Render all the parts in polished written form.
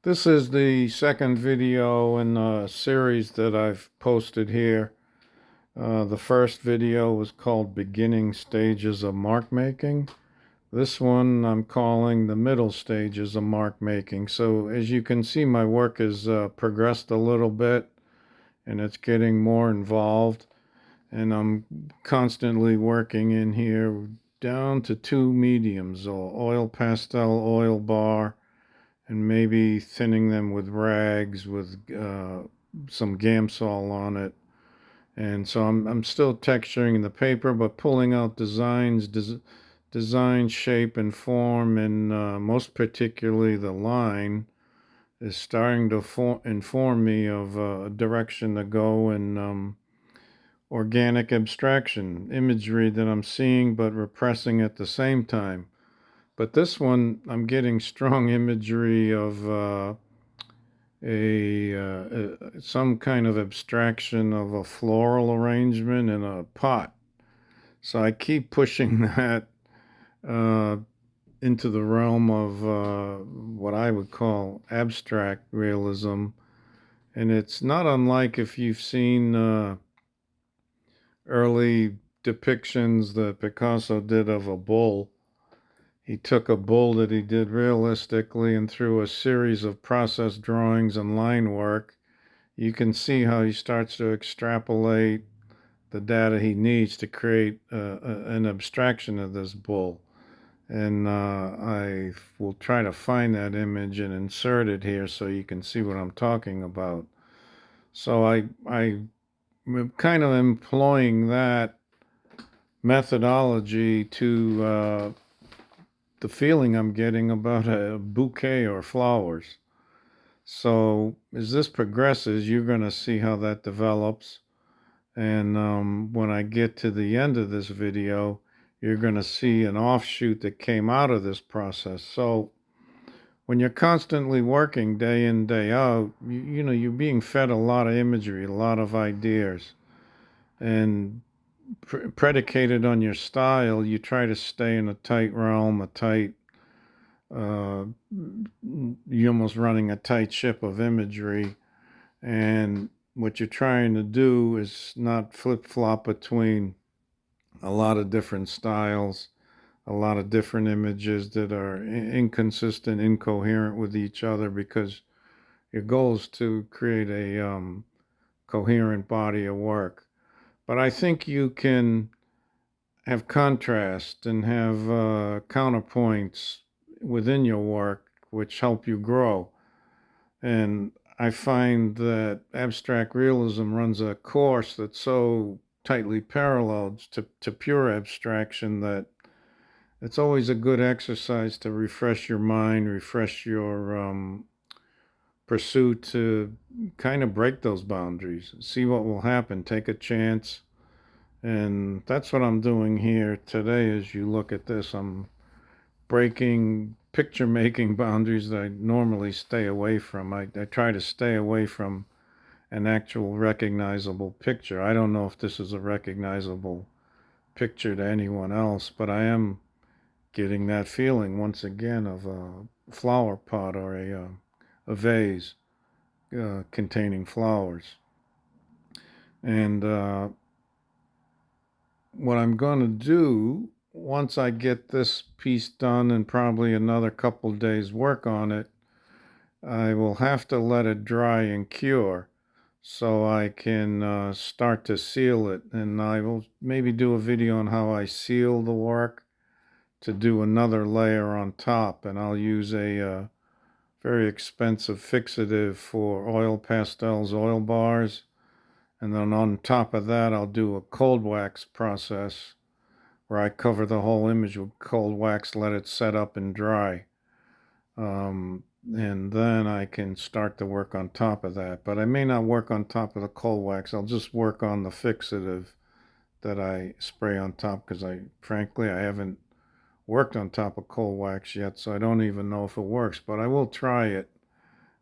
This is the second video in a series that I've posted here. The first video was called Beginning Stages of Mark Making. This one I'm calling the middle stages of mark making. So as you can see, my work has progressed a little bit and it's getting more involved. And I'm constantly working in here down to two mediums, oil pastel, oil bar, and maybe thinning them with rags with some Gamsol on it. And so I'm still texturing the paper, but pulling out design, shape, and form, and most particularly the line is starting to inform me of a direction to go in organic abstraction, imagery that I'm seeing but repressing at the same time. But this one, I'm getting strong imagery of some kind of abstraction of a floral arrangement in a pot. So I keep pushing that uh, into the realm of what I would call abstract realism, and it's not unlike if you've seen early depictions that Picasso did of a bull. He took a bull that he did realistically, and through a series of process drawings and line work, you can see how he starts to extrapolate the data he needs to create an abstraction of this bull. And I will try to find that image and insert it here so you can see what I'm talking about. So I'm kind of employing that methodology to the feeling I'm getting about a bouquet or flowers. So as this progresses, you're going to see how that develops. And when I get to the end of this video, you're going to see an offshoot that came out of this process. So when you're constantly working day in, day out, you're being fed a lot of imagery, a lot of ideas. And predicated on your style, you try to stay in a tight realm, uh, you're almost running a tight ship of imagery. And what you're trying to do is not flip flop between a lot of different styles, a lot of different images that are inconsistent, incoherent with each other, because your goal is to create a coherent body of work. But I think you can have contrast and have counterpoints within your work which help you grow. And I find that abstract realism runs a course that's so tightly paralleled to pure abstraction that it's always a good exercise to refresh your mind, refresh your pursuit to kind of break those boundaries, see what will happen, take a chance. And that's what I'm doing here today. As you look at this, I'm breaking picture making boundaries that I normally stay away from. I try to stay away from an actual recognizable picture. I don't know if this is a recognizable picture to anyone else, but I am getting that feeling once again of a flower pot or a vase containing flowers. And what I'm going to do once I get this piece done and probably another couple days work on it, I will have to let it dry and cure so I can start to seal it. And I will maybe do a video on how I seal the work to do another layer on top. And I'll use a very expensive fixative for oil pastels, oil bars. And then on top of that, I'll do a cold wax process where I cover the whole image with cold wax, let it set up and dry. And then I can start to work on top of that. But I may not work on top of the cold wax. I'll just work on the fixative that I spray on top because frankly, I haven't worked on top of cold wax yet, so I don't even know if it works. But I will try it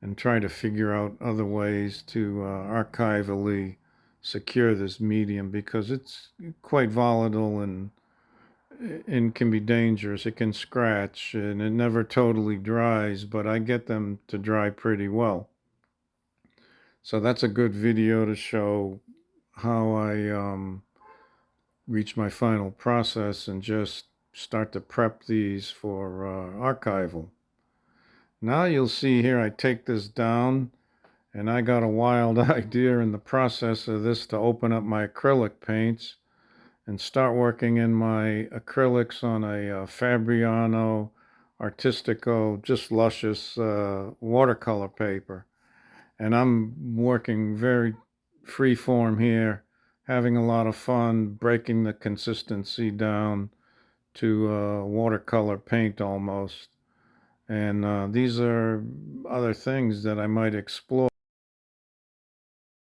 and try to figure out other ways to archivally secure this medium because it's quite volatile and and can be dangerous. It can scratch and it never totally dries, but I get them to dry pretty well. So that's a good video to show how I reach my final process and just start to prep these for archival. Now you'll see here I take this down, and I got a wild idea in the process of this to open up my acrylic paints and start working in my acrylics on a Fabriano Artistico, just luscious watercolor paper. And I'm working very free form here, having a lot of fun, breaking the consistency down to watercolor paint almost. And these are other things that I might explore.